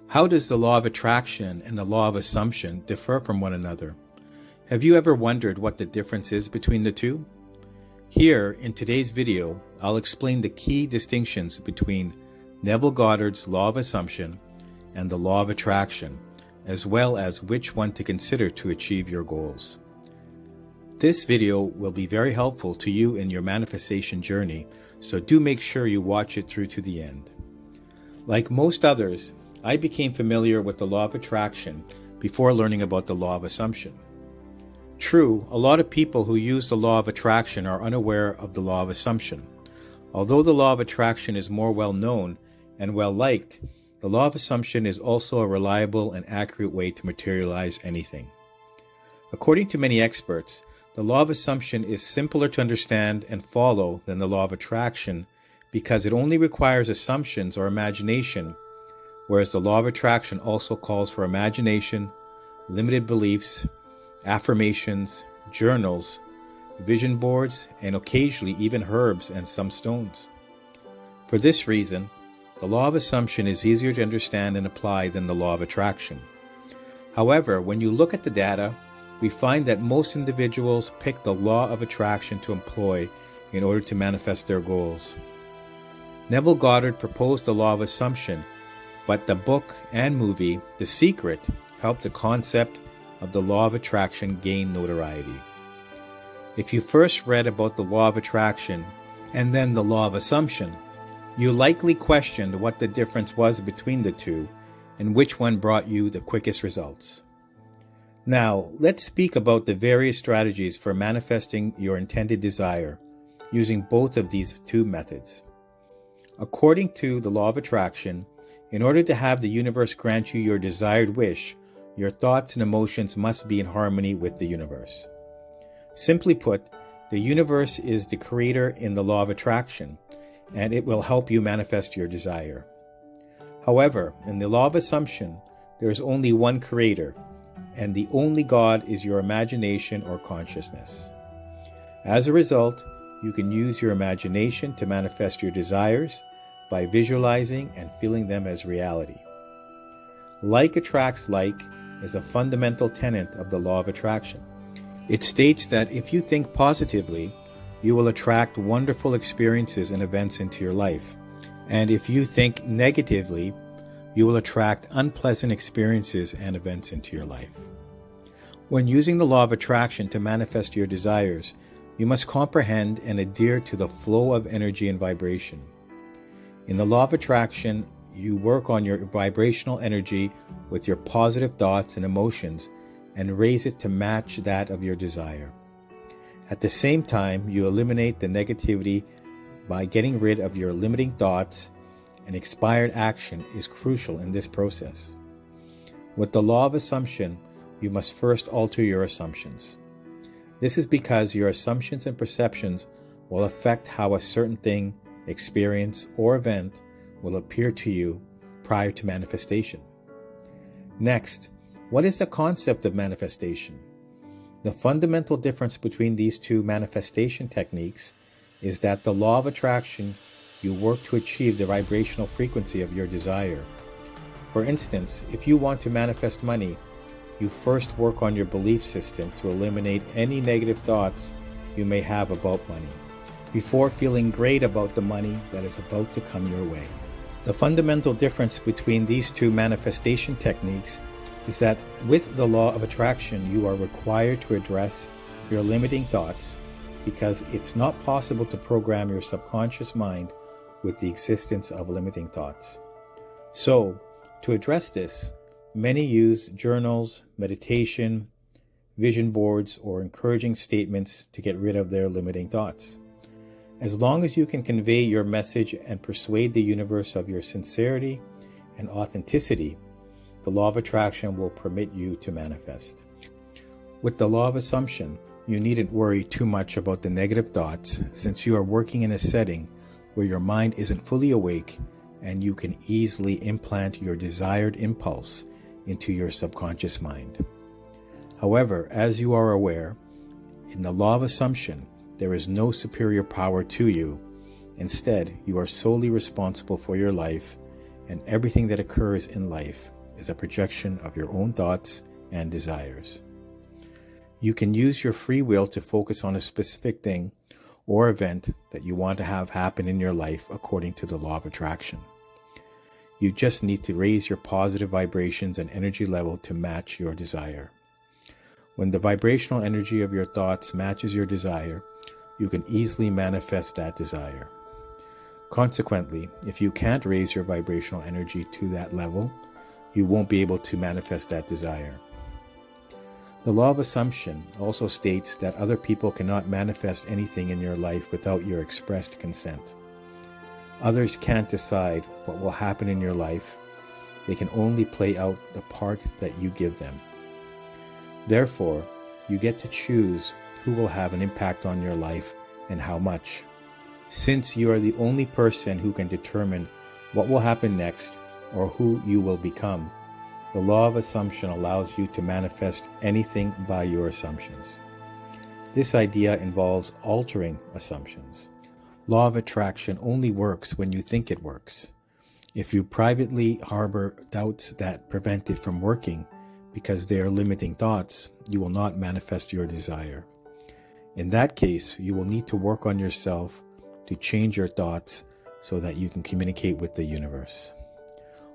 How does the law of attraction and the law of assumption differ from one another? Have you ever wondered what the difference is between the two? Here, in today's video, I'll explain the key distinctions between Neville Goddard's law of assumption and the law of attraction, as well as which one to consider to achieve your goals. This video will be very helpful to you in your manifestation journey, so do make sure you watch it through to the end. Like most others, I became familiar with the law of attraction before learning about the law of assumption. True, a lot of people who use the law of attraction are unaware of the law of assumption. Although the law of attraction is more well known and well liked, the law of assumption is also a reliable and accurate way to materialize anything. According to many experts, the law of assumption is simpler to understand and follow than the law of attraction because it only requires assumptions or imagination, whereas the law of attraction also calls for imagination, limited beliefs, affirmations, journals, vision boards, and occasionally even herbs and some stones. For this reason, the law of assumption is easier to understand and apply than the law of attraction. However, when you look at the data, we find that most individuals pick the law of attraction to employ in order to manifest their goals. Neville Goddard proposed the law of assumption, but the book and movie, The Secret, helped the concept of the law of attraction gain notoriety. If you first read about the law of attraction and then the law of assumption, you likely questioned what the difference was between the two and which one brought you the quickest results. Now, let's speak about the various strategies for manifesting your intended desire using both of these two methods. According to the law of attraction, in order to have the universe grant you your desired wish, your thoughts and emotions must be in harmony with the universe. Simply put, the universe is the creator in the law of attraction, and it will help you manifest your desire. However, in the law of assumption, there is only one creator, and the only God is your imagination or consciousness. As a result, you can use your imagination to manifest your desires by visualizing and feeling them as reality. Like attracts like is a fundamental tenet of the law of attraction. It states that if you think positively, you will attract wonderful experiences and events into your life. And if you think negatively, you will attract unpleasant experiences and events into your life. When using the law of attraction to manifest your desires, you must comprehend and adhere to the flow of energy and vibration. In the law of attraction, you work on your vibrational energy with your positive thoughts and emotions and raise it to match that of your desire. At the same time, you eliminate the negativity by getting rid of your limiting thoughts, and expired action is crucial in this process. With the law of assumption, you must first alter your assumptions. This is because your assumptions and perceptions will affect how a certain thing, experience, or event will appear to you prior to manifestation. Next, what is the concept of manifestation? The fundamental difference between these two manifestation techniques is that the law of attraction, you work to achieve the vibrational frequency of your desire. For instance, if you want to manifest money, you first work on your belief system to eliminate any negative thoughts you may have about money, before feeling great about the money that is about to come your way. The fundamental difference between these two manifestation techniques is that with the law of attraction, you are required to address your limiting thoughts because it's not possible to program your subconscious mind with the existence of limiting thoughts. So, to address this, many use journals, meditation, vision boards, or encouraging statements to get rid of their limiting thoughts. As long as you can convey your message and persuade the universe of your sincerity and authenticity, the law of attraction will permit you to manifest. With the law of assumption, you needn't worry too much about the negative thoughts since you are working in a setting where your mind isn't fully awake and you can easily implant your desired impulse into your subconscious mind. However, as you are aware, in the law of assumption, there is no superior power to you. Instead, you are solely responsible for your life and everything that occurs in life, is a projection of your own thoughts and desires. You can use your free will to focus on a specific thing or event that you want to have happen in your life according to the law of attraction. You just need to raise your positive vibrations and energy level to match your desire. When the vibrational energy of your thoughts matches your desire, you can easily manifest that desire. Consequently, if you can't raise your vibrational energy to that level, you won't be able to manifest that desire. The law of assumption also states that other people cannot manifest anything in your life without your expressed consent. Others can't decide what will happen in your life. They can only play out the part that you give them. Therefore, you get to choose who will have an impact on your life and how much. Since you are the only person who can determine what will happen next or who you will become, the law of assumption allows you to manifest anything by your assumptions. This idea involves altering assumptions. Law of attraction only works when you think it works. If you privately harbor doubts that prevent it from working because they are limiting thoughts, you will not manifest your desire. In that case, you will need to work on yourself to change your thoughts so that you can communicate with the universe.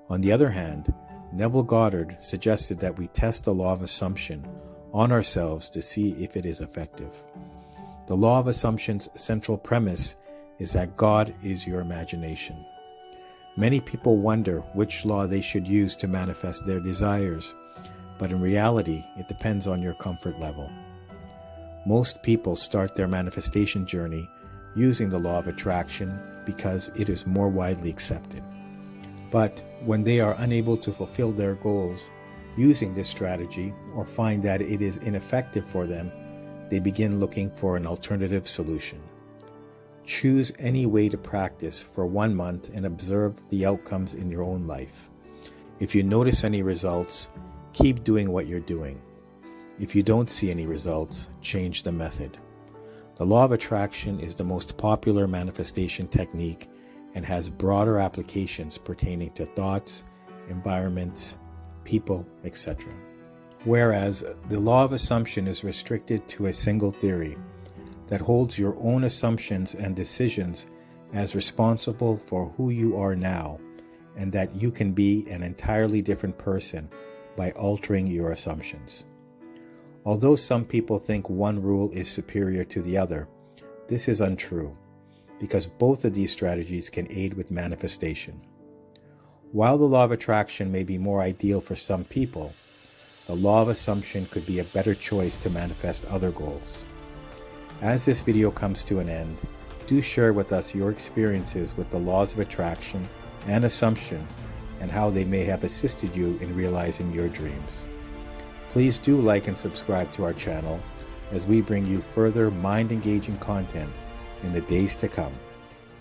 On the other hand, Neville Goddard suggested that we test the law of assumption on ourselves to see if it is effective. The law of assumption's central premise is that God is your imagination. Many people wonder which law they should use to manifest their desires, but in reality, it depends on your comfort level. Most people start their manifestation journey using the law of attraction because it is more widely accepted. But when they are unable to fulfill their goals using this strategy or find that it is ineffective for them, they begin looking for an alternative solution. Choose any way to practice for 1 month and observe the outcomes in your own life. If you notice any results, keep doing what you're doing. If you don't see any results, change the method. The law of attraction is the most popular manifestation technique and has broader applications pertaining to thoughts, environments, people, etc. Whereas the law of assumption is restricted to a single theory that holds your own assumptions and decisions as responsible for who you are now, and that you can be an entirely different person by altering your assumptions. Although some people think one rule is superior to the other, this is untrue, because both of these strategies can aid with manifestation. While the law of attraction may be more ideal for some people, the law of assumption could be a better choice to manifest other goals. As this video comes to an end, do share with us your experiences with the laws of attraction and assumption and how they may have assisted you in realizing your dreams. Please do like and subscribe to our channel as we bring you further mind-engaging content in the days to come.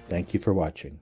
Thank you for watching.